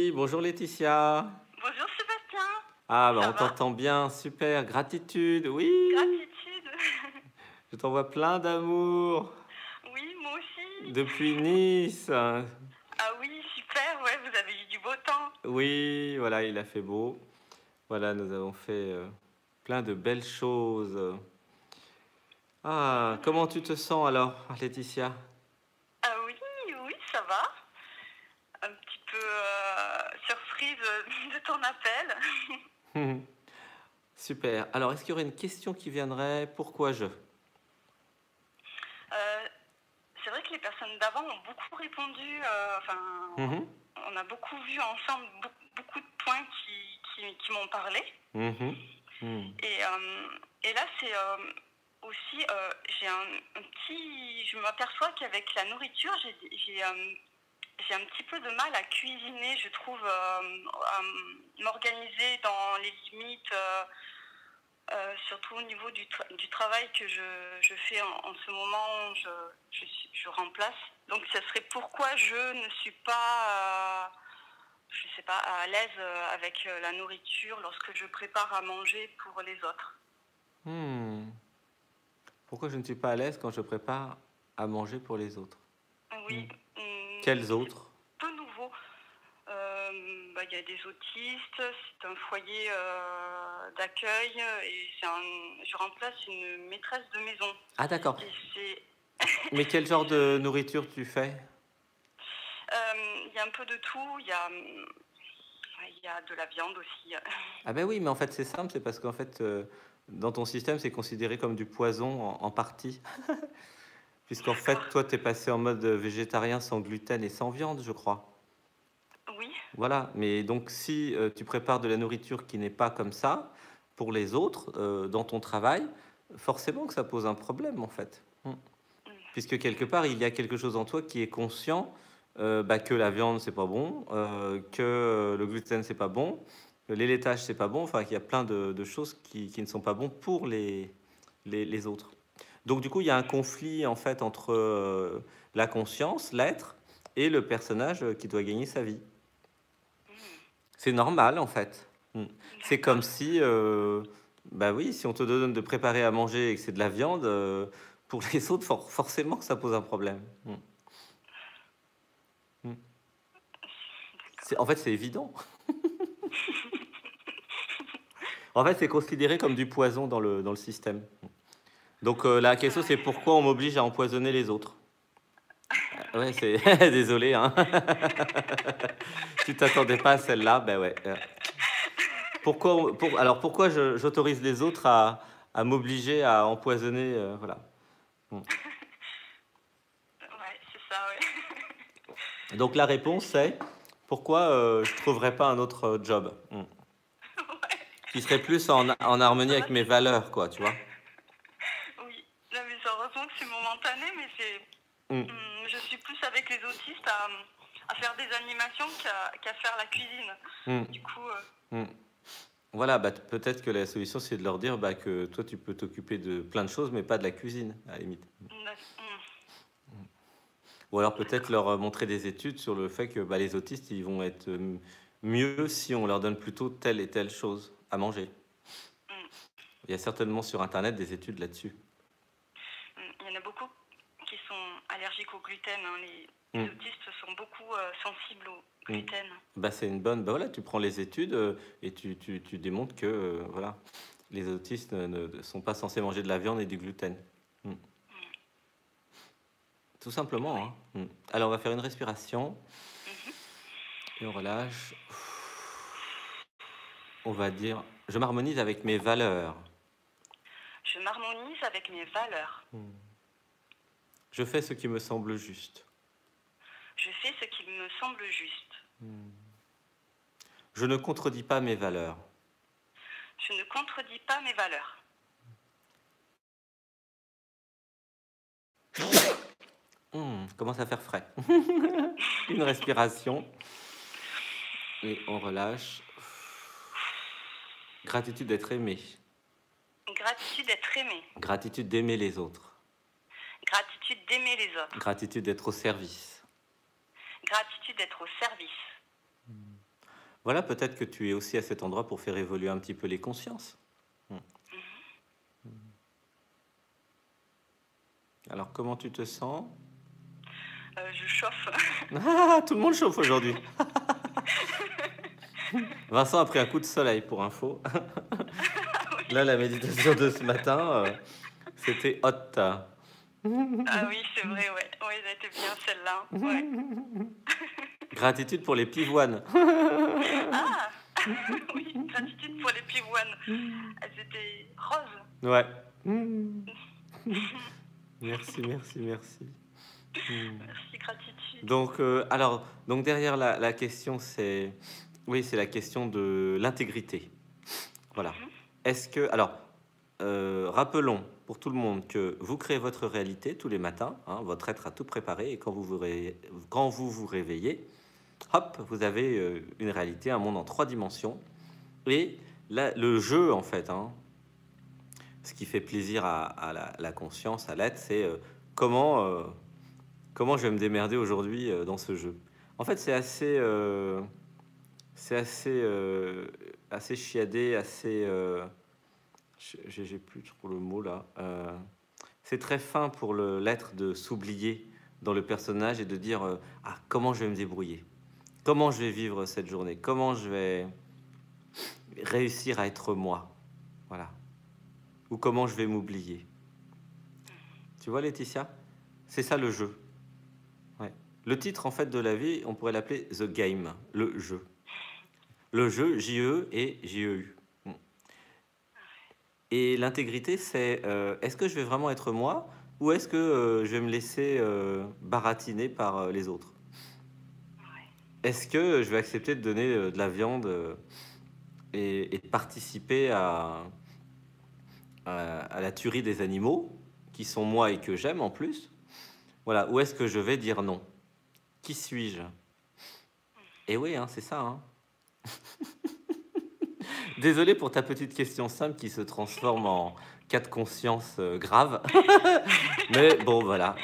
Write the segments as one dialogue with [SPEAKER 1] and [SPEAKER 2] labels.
[SPEAKER 1] Oui, bonjour Laetitia.
[SPEAKER 2] Bonjour Sébastien,
[SPEAKER 1] Ah, bah,
[SPEAKER 2] ça
[SPEAKER 1] on
[SPEAKER 2] va?
[SPEAKER 1] t'entend bien, super, gratitude, oui.
[SPEAKER 2] Gratitude.
[SPEAKER 1] Je t'envoie plein d'amour
[SPEAKER 2] Oui, moi aussi.
[SPEAKER 1] depuis Nice.
[SPEAKER 2] Ah oui, super, ouais, vous avez eu du beau temps.
[SPEAKER 1] Oui, voilà, il a fait beau. Voilà, nous avons fait plein de belles choses. Ah, comment tu te sens alors, Laetitia?
[SPEAKER 2] Ah oui, oui, ça va. Un petit peu surprise de ton appel.
[SPEAKER 1] Super. Alors, est-ce qu'il y aurait une question qui viendrait? Pourquoi je?
[SPEAKER 2] Euh, c'est vrai que les personnes d'avant ont beaucoup répondu,
[SPEAKER 1] Mhm,
[SPEAKER 2] on a beaucoup vu ensemble beaucoup de points qui m'ont parlé.
[SPEAKER 1] mhm, mhm.
[SPEAKER 2] Et là, c'est aussi, j'ai un petit. Je m'aperçois qu'avec la nourriture, j'ai un petit peu de mal à cuisiner, je trouve, à m'organiser dans les limites, surtout au niveau du travail que je fais en ce moment, je remplace. Donc, ce serait pourquoi je ne suis pas, je sais pas, à l'aise avec la nourriture lorsque je prépare à manger pour les autres.
[SPEAKER 1] Hmm. Pourquoi je ne suis pas à l'aise quand je prépare à manger pour les autres? Hmm.
[SPEAKER 2] Oui,
[SPEAKER 1] Quels
[SPEAKER 2] c'est
[SPEAKER 1] autres?
[SPEAKER 2] peu nouveau. Il y a des autistes, c'est un foyer d'accueil et je remplace une maîtresse de maison.
[SPEAKER 1] Ah, d'accord.
[SPEAKER 2] Et c'est,
[SPEAKER 1] Mais quel genre de nourriture tu fais?
[SPEAKER 2] il y a un peu de tout. Il y a de la viande aussi.
[SPEAKER 1] Ah ben oui, mais en fait c'est simple, c'est parce qu'en fait dans ton système c'est considéré comme du poison en partie, puisqu'en fait
[SPEAKER 2] D'accord.
[SPEAKER 1] toi t'es passé en mode végétarien sans gluten et sans viande, je crois.
[SPEAKER 2] Oui.
[SPEAKER 1] Voilà, mais donc si tu prépares de la nourriture qui n'est pas comme ça pour les autres dans ton travail, forcément que ça pose un problème en fait. Puisque quelque part, il y a quelque chose en toi qui est conscient bah, que la viande, c'est pas bon, que le gluten, c'est pas bon, que les laitages, c'est pas bon, enfin, qu'il y a plein de choses qui ne sont pas bons pour les autres. Donc, du coup, il y a un conflit, en fait, entre la conscience, l'être, et le personnage qui doit gagner sa vie.
[SPEAKER 2] Hmm,
[SPEAKER 1] C'est normal, en fait. C'est comme
[SPEAKER 2] d'accord.
[SPEAKER 1] si, bah oui, si on te donne de préparer à manger et que c'est de la viande, pour les autres, forcément que ça pose un problème. Mm.
[SPEAKER 2] D'accord.
[SPEAKER 1] En fait, c'est évident. En fait, c'est considéré comme du poison dans le système. Donc, la question, c'est
[SPEAKER 2] Ouais.
[SPEAKER 1] pourquoi on m'oblige à empoisonner les autres? Ouais, c'est... Désolé, hein. Tu t'attendais pas à celle-là? Ben ouais. Alors, pourquoi j'autorise les autres à m'obliger à empoisonner voilà. Mm.
[SPEAKER 2] Ouais, c'est ça, ouais.
[SPEAKER 1] Donc, la réponse, c'est pourquoi je ne trouverais pas un autre job
[SPEAKER 2] Ouais.
[SPEAKER 1] qui serait plus en harmonie
[SPEAKER 2] Ça va,
[SPEAKER 1] avec mes valeurs, quoi, tu vois?
[SPEAKER 2] oui. Non, mais heureusement que c'est momentané, mais
[SPEAKER 1] Mm.
[SPEAKER 2] je suis plus avec les autistes à faire des animations qu'à faire la cuisine.
[SPEAKER 1] Mm.
[SPEAKER 2] Du coup,
[SPEAKER 1] Mm. Voilà, bah, peut-être que la solution, c'est de leur dire bah, que toi, tu peux t'occuper de plein de choses, mais pas de la cuisine, à la limite. Ou alors peut-être
[SPEAKER 2] d'accord.
[SPEAKER 1] leur montrer des études sur le fait que bah, les autistes, ils vont être mieux si on leur donne plutôt telle et telle chose à manger.
[SPEAKER 2] Mm,
[SPEAKER 1] Il y a certainement sur Internet des études là-dessus.
[SPEAKER 2] Il y en a beaucoup qui sont allergiques au gluten, hein. Les
[SPEAKER 1] Mm.
[SPEAKER 2] autistes sont beaucoup sensibles au
[SPEAKER 1] Mm.
[SPEAKER 2] gluten.
[SPEAKER 1] Bah, c'est une bonne... Bah, voilà, tu prends les études et tu démontres que voilà, les autistes ne sont pas censés manger de la viande et du gluten. Mm.
[SPEAKER 2] Mm,
[SPEAKER 1] Tout simplement.
[SPEAKER 2] ouais.
[SPEAKER 1] Hein. Mm. Alors, on va faire une respiration
[SPEAKER 2] Mhm.
[SPEAKER 1] et on relâche. On va dire, je m'harmonise avec mes valeurs.
[SPEAKER 2] Je m'harmonise avec mes valeurs.
[SPEAKER 1] Je fais ce qui me semble juste.
[SPEAKER 2] Je fais ce qui me semble juste.
[SPEAKER 1] Je ne contredis pas mes valeurs.
[SPEAKER 2] Je ne contredis pas mes valeurs.
[SPEAKER 1] Commence à faire frais. Une respiration et on relâche. Gratitude d'être aimé.
[SPEAKER 2] Gratitude d'être aimé.
[SPEAKER 1] Gratitude d'aimer les autres.
[SPEAKER 2] Gratitude d'aimer les autres.
[SPEAKER 1] Gratitude d'être au service.
[SPEAKER 2] Gratitude d'être au service.
[SPEAKER 1] Voilà, peut-être que tu es aussi à cet endroit pour faire évoluer un petit peu les consciences. Alors, comment tu te sens?
[SPEAKER 2] Je chauffe.
[SPEAKER 1] Ah, tout le monde chauffe aujourd'hui. Vincent a pris un coup de soleil pour info. Là, la méditation de ce matin, c'était hot.
[SPEAKER 2] Ah oui, c'est vrai, ouais. Oui, elle était bien celle-là. Ouais.
[SPEAKER 1] Gratitude pour les pivoines.
[SPEAKER 2] Ah oui, gratitude pour les pivoines. Elles étaient roses.
[SPEAKER 1] Ouais. Merci, merci, merci.
[SPEAKER 2] Merci, gratitude.
[SPEAKER 1] Donc, donc derrière la question, c'est oui, c'est la question de l'intégrité. Voilà. Est-ce que, alors, rappelons pour tout le monde que vous créez votre réalité tous les matins, hein, votre être a tout préparé, et quand vous vous réveillez, hop, vous avez une réalité, un monde en 3 dimensions. Et là, le jeu, en fait, hein, ce qui fait plaisir à la conscience, à l'être, c'est comment, comment je vais me démerder aujourd'hui dans ce jeu. En fait, c'est assez chiadé, assez... j'ai plus trop le mot là. C'est très fin pour l'être de s'oublier dans le personnage et de dire ah, comment je vais me débrouiller, comment je vais vivre cette journée, comment je vais réussir à être moi, voilà, ou comment je vais m'oublier. Tu vois, Laetitia, c'est ça le jeu. Ouais. Le titre en fait de la vie, on pourrait l'appeler The Game, le jeu. Le jeu, J-E et J-E-U. Et l'intégrité, c'est est-ce que je vais vraiment être moi ou est-ce que je vais me laisser baratiner par les autres? Est-ce que je vais accepter de donner de la viande et de participer à la tuerie des animaux qui sont moi et que j'aime en plus? Voilà. Ou est-ce que je vais dire non? Qui suis-je? Et oui, hein, c'est ça. Hein. Désolé pour ta petite question simple qui se transforme en cas de conscience grave. Mais bon, voilà.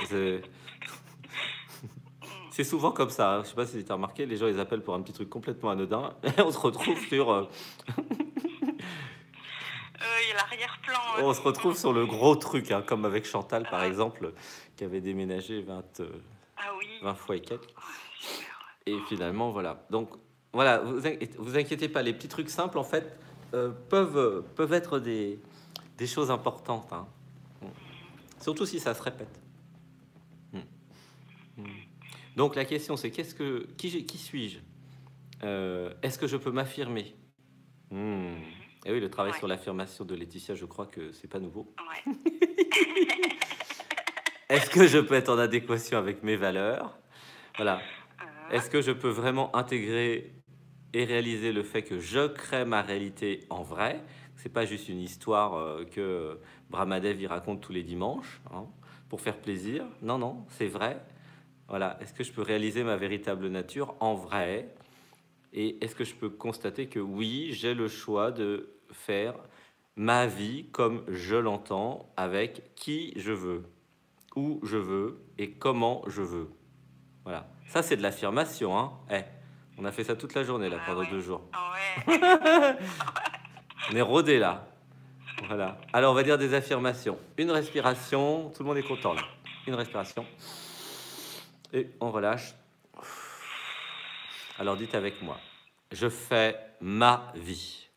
[SPEAKER 1] C'est souvent comme ça. Hein. Je sais pas si tu as remarqué, les gens ils appellent pour un petit truc complètement anodin. Et on se retrouve sur.
[SPEAKER 2] Il y a l'arrière-plan.
[SPEAKER 1] On se retrouve sur le gros truc, hein, comme avec Chantal par exemple, qui avait déménagé 20 fois et quelques. Et finalement, voilà. Donc, voilà, vous inquiétez pas, les petits trucs simples, en fait, peuvent être des choses importantes. Hein. Surtout si ça se répète. Donc, la question, c'est qui suis-je? Est-ce que je peux m'affirmer? Et oui, le travail sur l'affirmation de Laetitia, je crois que c'est pas nouveau.
[SPEAKER 2] Ouais.
[SPEAKER 1] Est-ce que je peux être en adéquation avec mes valeurs? Voilà. Est-ce que je peux vraiment intégrer et réaliser le fait que je crée ma réalité en vrai? C'est pas juste une histoire que Brahmadev y raconte tous les dimanches hein, pour faire plaisir. Non, non, c'est vrai. Voilà. Est-ce que je peux réaliser ma véritable nature en vrai? Et est-ce que je peux constater que oui, j'ai le choix de faire ma vie comme je l'entends, avec qui je veux, où je veux et comment je veux. Voilà. Ça, c'est de l'affirmation. Hein. On a fait ça toute la journée, là, pendant 2 jours. On est rodé, là. Voilà. Alors, on va dire des affirmations. Une respiration. Tout le monde est content, là. Une respiration. Et on relâche. Alors, dites avec moi. Je fais ma vie.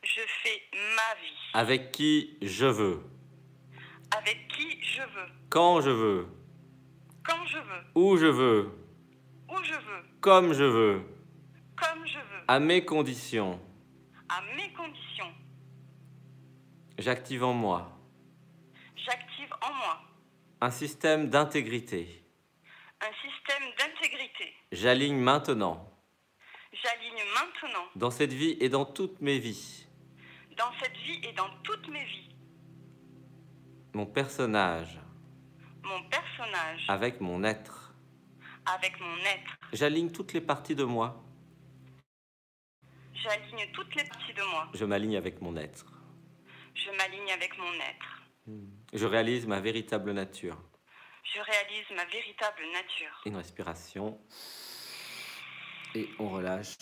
[SPEAKER 2] Je fais ma vie.
[SPEAKER 1] Avec qui je veux.
[SPEAKER 2] Avec qui je veux.
[SPEAKER 1] Quand je veux.
[SPEAKER 2] Quand je veux.
[SPEAKER 1] Où je veux.
[SPEAKER 2] Où je veux.
[SPEAKER 1] Comme je veux.
[SPEAKER 2] Comme je veux.
[SPEAKER 1] À mes conditions.
[SPEAKER 2] À mes conditions.
[SPEAKER 1] J'active en moi.
[SPEAKER 2] J'active en moi.
[SPEAKER 1] Un système d'intégrité.
[SPEAKER 2] Un système d'intégrité.
[SPEAKER 1] J'aligne maintenant.
[SPEAKER 2] J'aligne maintenant.
[SPEAKER 1] Dans cette vie et dans toutes mes vies.
[SPEAKER 2] Dans cette vie et dans toutes mes vies.
[SPEAKER 1] Mon personnage.
[SPEAKER 2] Mon personnage.
[SPEAKER 1] Avec mon être.
[SPEAKER 2] Avec mon être.
[SPEAKER 1] J'aligne toutes les parties de moi.
[SPEAKER 2] J'aligne toutes les parties de moi.
[SPEAKER 1] Je m'aligne avec mon être.
[SPEAKER 2] Je m'aligne avec mon être.
[SPEAKER 1] Je réalise ma véritable nature.
[SPEAKER 2] Je réalise ma véritable nature.
[SPEAKER 1] Une respiration. Et on relâche.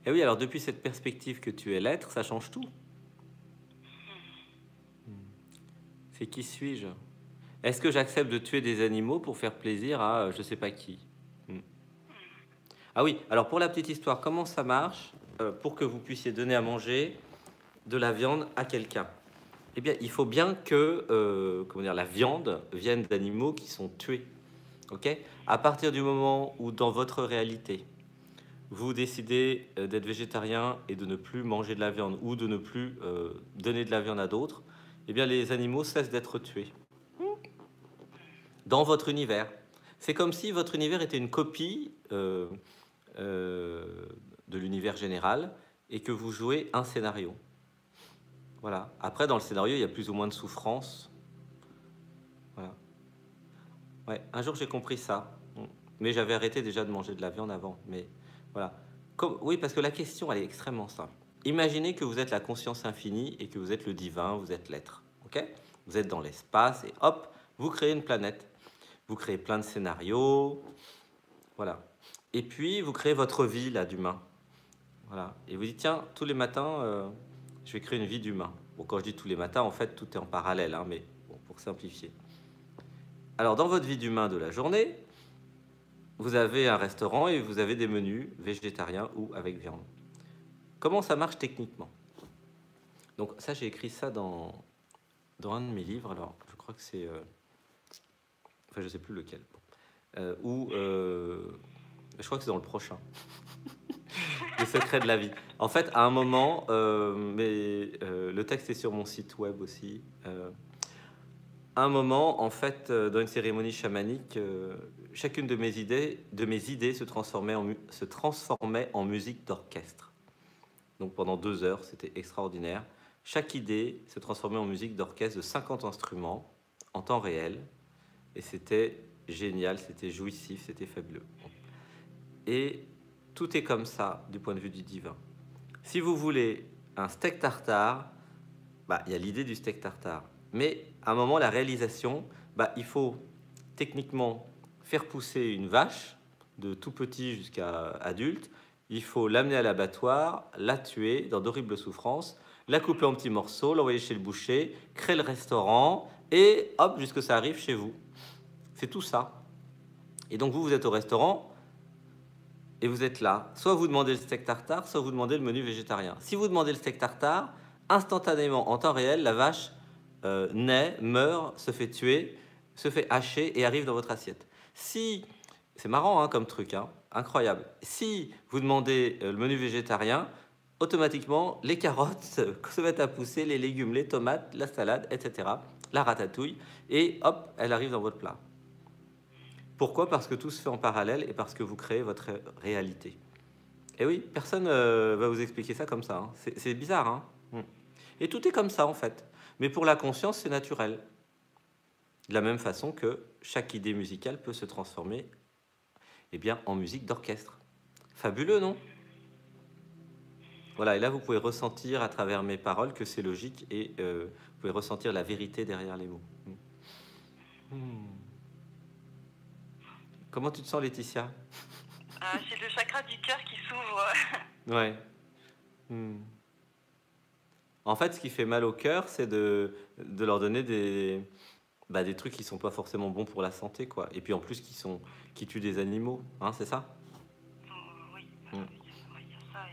[SPEAKER 1] Et oui, alors depuis cette perspective que tu es l'être, ça change tout. C'est qui suis-je? Est-ce que j'accepte de tuer des animaux pour faire plaisir à je sais pas qui? Ah oui, alors pour la petite histoire, comment ça marche pour que vous puissiez donner à manger de la viande à quelqu'un? Eh bien, il faut bien que comment dire, la viande vienne d'animaux qui sont tués. Ok? À partir du moment où dans votre réalité, vous décidez d'être végétarien et de ne plus manger de la viande ou de ne plus donner de la viande à d'autres, eh bien les animaux cessent d'être tués dans votre univers. C'est comme si votre univers était une copie de l'univers général et que vous jouez un scénario. Voilà. Après, dans le scénario, il y a plus ou moins de souffrance. Voilà. Ouais. Un jour, j'ai compris ça. Mais j'avais arrêté déjà de manger de la viande avant. Mais voilà. Oui, parce que la question, elle est extrêmement simple. Imaginez que vous êtes la conscience infinie et que vous êtes le divin, vous êtes l'être. Ok? Vous êtes dans l'espace et hop, vous créez une planète. Vous créez plein de scénarios. Voilà. Et puis, vous créez votre vie, là, d'humain. Voilà. Et vous dites, tiens, tous les matins, je vais créer une vie d'humain. Bon, quand je dis tous les matins, en fait, tout est en parallèle, hein, mais bon, pour simplifier. Alors, dans votre vie d'humain de la journée, vous avez un restaurant et vous avez des menus végétariens ou avec viande. Comment ça marche techniquement? Donc ça, j'ai écrit ça dans un de mes livres. Alors, je crois que c'est... enfin, je sais plus lequel. Je crois que c'est dans le prochain. Les secrets de la vie. En fait, à un moment, le texte est sur mon site web aussi. À un moment, en fait, dans une cérémonie chamanique, chacune de mes idées se transformait en musique d'orchestre. Donc pendant 2 heures, c'était extraordinaire. Chaque idée se transformait en musique d'orchestre de 50 instruments en temps réel. Et c'était génial, c'était jouissif, c'était fabuleux. Et tout est comme ça du point de vue du divin. Si vous voulez un steak tartare, il y a l'idée du steak tartare. Mais à un moment, la réalisation, il faut techniquement faire pousser une vache de tout petit jusqu'à adulte. Il faut l'amener à l'abattoir, la tuer dans d'horribles souffrances, la couper en petits morceaux, l'envoyer chez le boucher, créer le restaurant, et hop, jusque ça arrive chez vous. C'est tout ça. Et donc vous êtes au restaurant, et vous êtes là. Soit vous demandez le steak tartare, soit vous demandez le menu végétarien. Si vous demandez le steak tartare, instantanément, en temps réel, la vache naît, meurt, se fait tuer, se fait hacher et arrive dans votre assiette. Si, c'est marrant comme truc, incroyable. Si vous demandez le menu végétarien, automatiquement, les carottes se mettent à pousser, les légumes, les tomates, la salade, etc., la ratatouille, et hop, elle arrive dans votre plat. Pourquoi? Parce que tout se fait en parallèle et parce que vous créez votre réalité. Et oui, personne va vous expliquer ça comme ça. C'est bizarre, hein. Et tout est comme ça, en fait. Mais pour la conscience, c'est naturel. De la même façon que chaque idée musicale peut se transformer en musique d'orchestre. Fabuleux, non? Voilà, et là, vous pouvez ressentir à travers mes paroles que c'est logique et vous pouvez ressentir la vérité derrière les mots. Comment tu te sens, Laetitia?
[SPEAKER 2] C'est le chakra du cœur qui s'ouvre.
[SPEAKER 1] Ouais. En fait, ce qui fait mal au cœur, c'est de leur donner des trucs qui sont pas forcément bons pour la santé, quoi. Et puis en plus, qui tuent des animaux, c'est ça?
[SPEAKER 2] Oui, il y a ça.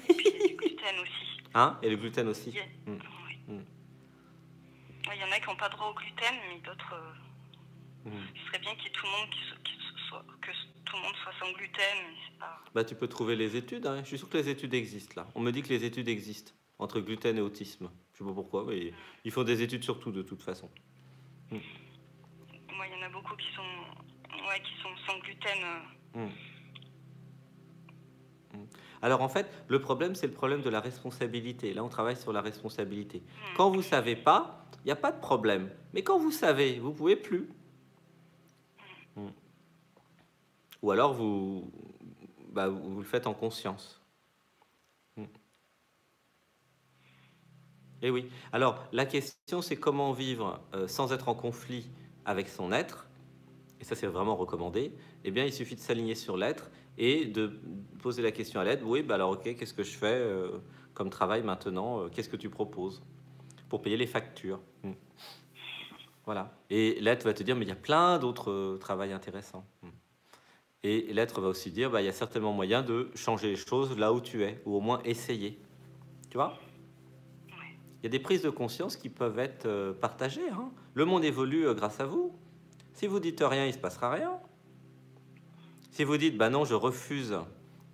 [SPEAKER 2] Et puis il y a du gluten aussi.
[SPEAKER 1] Et le gluten aussi.
[SPEAKER 2] Oui. Il y en a qui n'ont pas droit au gluten, mais d'autres... Ce serait bien qu'il y ait tout le monde que tout le monde soit sans gluten. Mais c'est pas...
[SPEAKER 1] tu peux trouver les études. Je suis sûr que les études existent là. On me dit que les études existent entre gluten et autisme. Je sais pas pourquoi, mais ils font des études sur tout de toute façon.
[SPEAKER 2] Moi, il y en a beaucoup qui sont sans gluten.
[SPEAKER 1] Alors en fait, le problème, c'est le problème de la responsabilité. Là, on travaille sur la responsabilité. Quand vous savez pas, il n'y a pas de problème. Mais quand vous savez, vous pouvez plus. Ou alors vous le faites en conscience. Et oui. Alors la question, c'est comment vivre sans être en conflit avec son être. Et ça, c'est vraiment recommandé. Eh bien, il suffit de s'aligner sur l'être et de poser la question à l'aide. Oui, bah alors ok, qu'est-ce que je fais comme travail maintenant? Qu'est-ce que tu proposes pour payer les factures? Voilà. Et l'être va te dire, mais il y a plein d'autres travails intéressants. Et l'être va aussi dire, bah, il y a certainement moyen de changer les choses là où tu es, ou au moins essayer. Tu vois? Il y a des prises de conscience qui peuvent être partagées. Hein. Le monde évolue grâce à vous. Si vous dites rien, il ne se passera rien. Si vous dites, bah non, je refuse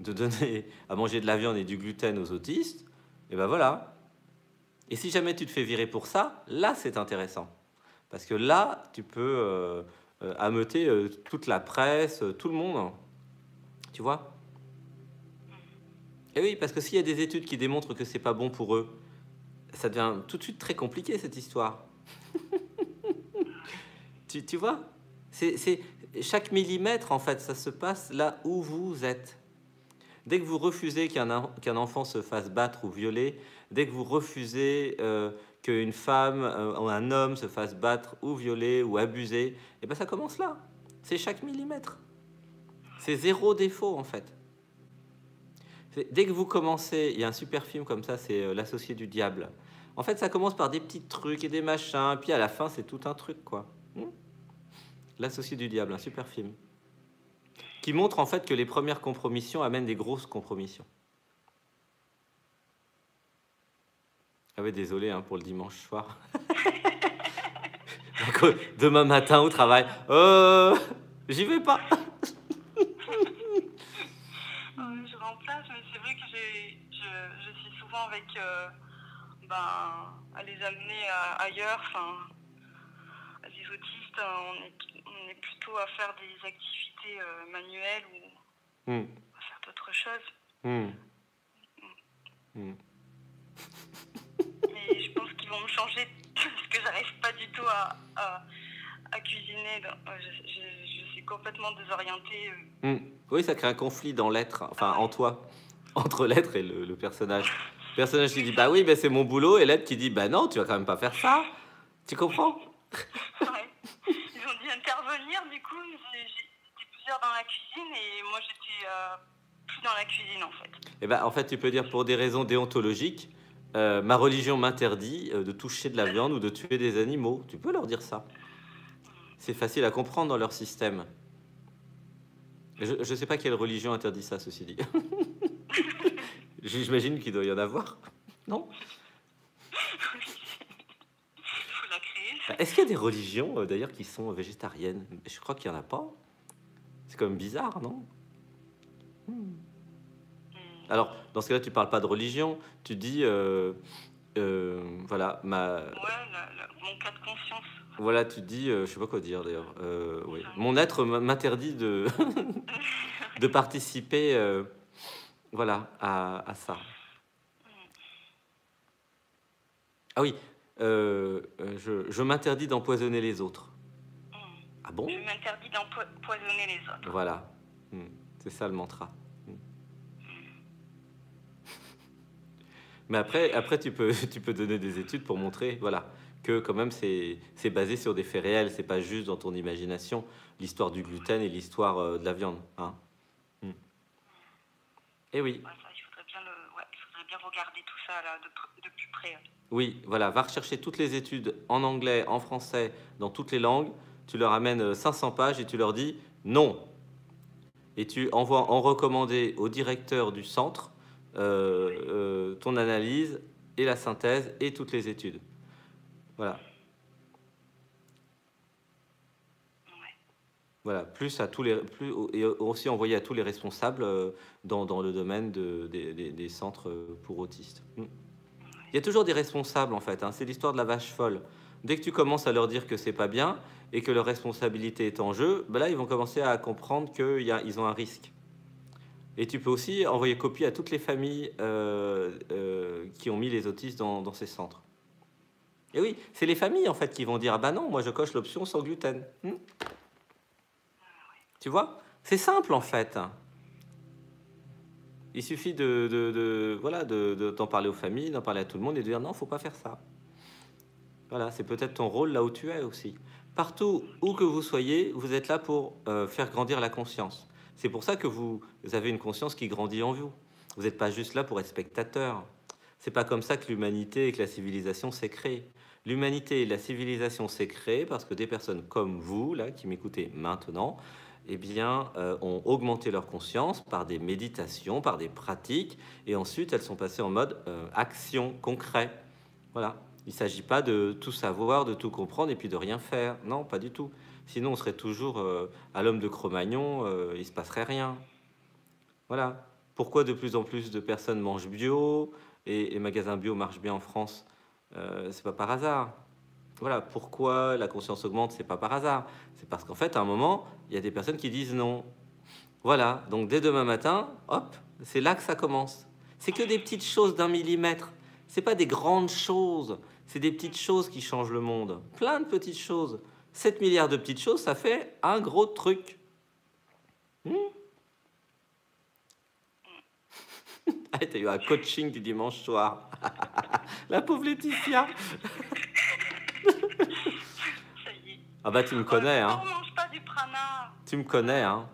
[SPEAKER 1] de donner à manger de la viande et du gluten aux autistes, et ben voilà. Et si jamais tu te fais virer pour ça, là, c'est intéressant. Parce que là, tu peux ameuter toute la presse, tout le monde. Tu vois? Et oui, parce que s'il y a des études qui démontrent que c'est pas bon pour eux, ça devient tout de suite très compliqué, cette histoire. Tu vois? C'est chaque millimètre, en fait, ça se passe là où vous êtes. Dès que vous refusez qu'un enfant se fasse battre ou violer, dès que vous refusez qu'une femme ou un homme se fasse battre ou violer ou abuser, et ben ça commence là. C'est chaque millimètre. C'est zéro défaut, en fait. Dès que vous commencez, il y a un super film comme ça, c'est L'associé du diable. En fait, ça commence par des petits trucs et des machins, puis à la fin, c'est tout un truc, quoi. L'associé du diable, un super film. Qui montre en fait que les premières compromissions amènent des grosses compromissions. Ah ouais, désolé hein, pour le dimanche soir. Demain matin au travail, j'y vais pas.
[SPEAKER 2] Je remplace, mais c'est vrai que je suis souvent avec à les amener ailleurs. Enfin, les autistes, on est plutôt à faire des activités manuelles ou à faire d'autres choses. Mais je pense qu'ils vont me changer parce que j'arrive pas du tout à cuisiner. Je suis complètement désorientée.
[SPEAKER 1] Oui, ça crée un conflit dans l'être, enfin en toi, entre l'être et le personnage. Le personnage qui dit bah oui, mais c'est mon boulot, et l'être qui dit bah non, tu vas quand même pas faire ça. Tu comprends?
[SPEAKER 2] Ouais. Ils ont dû intervenir, du coup, j'étais plusieurs dans la cuisine et moi j'étais plus dans la cuisine en fait.
[SPEAKER 1] Et ben en fait, tu peux dire pour des raisons déontologiques, ma religion m'interdit de toucher de la viande ou de tuer des animaux. Tu peux leur dire ça. C'est facile à comprendre dans leur système. Je ne sais pas quelle religion interdit ça, ceci dit. J'imagine qu'il doit y en avoir. Non?
[SPEAKER 2] Faut la créer.
[SPEAKER 1] Est-ce qu'il y a des religions, d'ailleurs, qui sont végétariennes? Je crois qu'il n'y en a pas. C'est quand même bizarre, non? Alors, dans ce cas-là, tu parles pas de religion. Tu dis, voilà,
[SPEAKER 2] mon cas de conscience.
[SPEAKER 1] Voilà, tu dis, je sais pas quoi dire d'ailleurs. Oui. Mon être m'interdit de, de participer voilà, à ça. Ah oui, je m'interdis d'empoisonner les autres. Ah bon?
[SPEAKER 2] Je m'interdis d'empoisonner les autres.
[SPEAKER 1] Voilà, c'est ça le mantra. Mais après tu peux donner des études pour montrer, voilà, que quand même c'est basé sur des faits réels, c'est pas juste dans ton imagination, l'histoire du gluten et l'histoire de la viande. Hein. Et oui.
[SPEAKER 2] Ouais, il faudrait bien regarder tout ça là, de plus près.
[SPEAKER 1] Oui, voilà, va rechercher toutes les études en anglais, en français, dans toutes les langues, tu leur amènes 500 pages et tu leur dis non. Et tu envoies en recommandé au directeur du centre ton analyse et la synthèse et toutes les études. Voilà. Voilà, plus à tous les, plus, et aussi envoyer à tous les responsables dans le domaine des centres pour autistes. Il y a toujours des responsables en fait, hein. C'est l'histoire de la vache folle. Dès que tu commences à leur dire que c'est pas bien et que leur responsabilité est en jeu, ben là ils vont commencer à comprendre qu'ils ont un risque. Et tu peux aussi envoyer copie à toutes les familles qui ont mis les autistes dans ces centres. Et oui, c'est les familles en fait qui vont dire ah bah non, moi je coche l'option sans gluten. Tu vois, c'est simple en fait. Il suffit d'en parler aux familles, d'en parler à tout le monde et de dire non, faut pas faire ça. Voilà, c'est peut-être ton rôle là où tu es aussi. Partout où que vous soyez, vous êtes là pour faire grandir la conscience. C'est pour ça que vous avez une conscience qui grandit en vous. Vous n'êtes pas juste là pour être spectateur. C'est pas comme ça que l'humanité et que la civilisation s'est créée. L'humanité et la civilisation s'est créée parce que des personnes comme vous, là, qui m'écoutez maintenant, eh bien, ont augmenté leur conscience par des méditations, par des pratiques, et ensuite elles sont passées en mode action concret. Voilà. Il ne s'agit pas de tout savoir, de tout comprendre et puis de rien faire. Non, pas du tout. Sinon, on serait toujours à l'homme de Cro-Magnon, il ne se passerait rien. Voilà. Pourquoi de plus en plus de personnes mangent bio et les magasins bio marchent bien en France? C'est pas par hasard. Voilà. Pourquoi la conscience augmente? C'est pas par hasard. C'est parce qu'en fait, à un moment, il y a des personnes qui disent non. Voilà. Donc, dès demain matin, hop, c'est là que ça commence. C'est que des petites choses d'1 millimètre. C'est pas des grandes choses. C'est des petites choses qui changent le monde. Plein de petites choses. 7 milliards de petites choses, ça fait un gros truc. Ah, t'as eu un coaching du dimanche soir. La pauvre Laetitia.
[SPEAKER 2] Ça y est.
[SPEAKER 1] Ah bah tu me connais, hein.
[SPEAKER 2] Pourquoi on mange pas du prana?
[SPEAKER 1] Tu me connais, hein.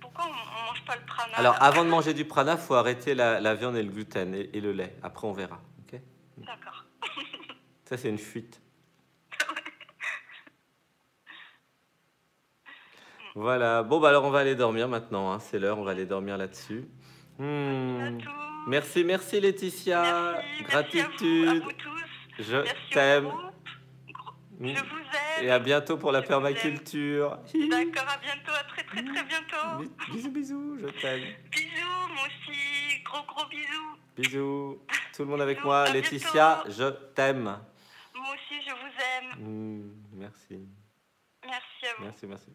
[SPEAKER 2] Pourquoi on mange pas le prana?
[SPEAKER 1] Alors,
[SPEAKER 2] là
[SPEAKER 1] avant de manger du prana, faut arrêter la viande et le gluten et le lait. Après, on verra. Ok.
[SPEAKER 2] D'accord.
[SPEAKER 1] Ça, c'est une fuite. Voilà. Bon, bah alors, on va aller dormir maintenant. Hein. C'est l'heure, on va aller dormir là-dessus.
[SPEAKER 2] À tous.
[SPEAKER 1] Merci, merci Laetitia.
[SPEAKER 2] Merci,
[SPEAKER 1] Gratitude.
[SPEAKER 2] merci à vous tous.
[SPEAKER 1] Je
[SPEAKER 2] Merci au
[SPEAKER 1] t'aime.
[SPEAKER 2] groupe. Je vous aime.
[SPEAKER 1] Et à bientôt pour la
[SPEAKER 2] Je vous aime.
[SPEAKER 1] permaculture.
[SPEAKER 2] D'accord, à bientôt, à très très très bientôt.
[SPEAKER 1] Bisous, bisous, je t'aime.
[SPEAKER 2] Bisous, moi aussi. Gros bisous.
[SPEAKER 1] Bisous. Tout le monde avec
[SPEAKER 2] Bisous,
[SPEAKER 1] moi.
[SPEAKER 2] à
[SPEAKER 1] Laetitia,
[SPEAKER 2] bientôt.
[SPEAKER 1] je t'aime.
[SPEAKER 2] Moi aussi, je vous aime.
[SPEAKER 1] Merci.
[SPEAKER 2] Merci à vous.
[SPEAKER 1] Merci, merci.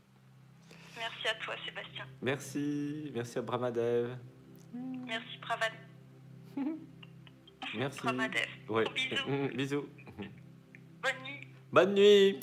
[SPEAKER 2] Merci à toi, Sébastien.
[SPEAKER 1] Merci. Merci à Brahmadev.
[SPEAKER 2] Merci, Pravad.
[SPEAKER 1] Merci.
[SPEAKER 2] Brahmadev.
[SPEAKER 1] Ouais.
[SPEAKER 2] Bisous.
[SPEAKER 1] Bisous.
[SPEAKER 2] Bonne nuit.
[SPEAKER 1] Bonne nuit.